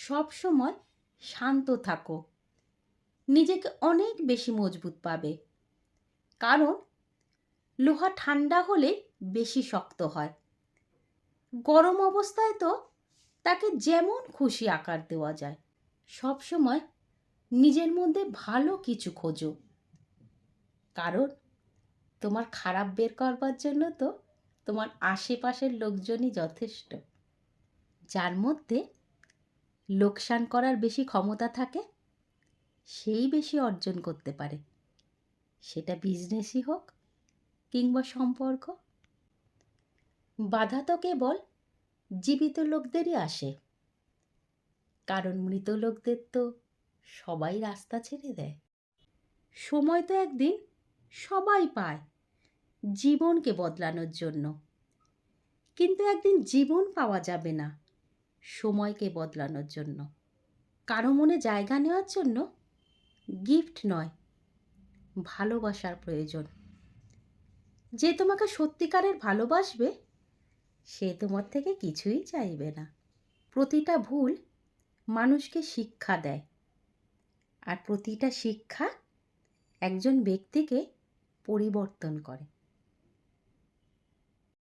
সব সময় শান্ত থাকো, নিজেকে অনেক বেশি মজবুত পাবে। কারণ লোহা ঠান্ডা হলে বেশি শক্ত হয়। গরম অবস্থায় তো তাকে যেমন খুশি আকার দেওয়া যায়। সব সময় নিজের মধ্যে ভালো কিছু খোঁজো, কারণ তোমার খারাপ বের করবার জন্য তো তোমার আশেপাশের লোকজনই যথেষ্ট। যার মধ্যে লোকসান করার বেশি ক্ষমতা থাকে সেই বেশি অর্জন করতে পারে, সেটা বিজনেসই হোক কিংবা সম্পর্ক। বাধা তো কেবল জীবিত লোকদেরই আসে, কারণ মৃত লোকদের তো সবাই রাস্তা ছেড়ে দেয়। সময় তো একদিন সবাই পায় জীবনকে বদলানোর জন্য, কিন্তু একদিন জীবন পাওয়া যাবে না সময়কে বদলানোর জন্য। কারো মনে জায়গা নেওয়ার জন্য গিফট নয়, ভালোবাসার প্রয়োজন। যে তোমাকে সত্যিকারের ভালোবাসবে সে তোমার থেকে কিছুই চাইবে না। প্রতিটা ভুল মানুষকে শিক্ষা দেয়, আর প্রতিটা শিক্ষা একজন ব্যক্তিকে পরিবর্তন করে।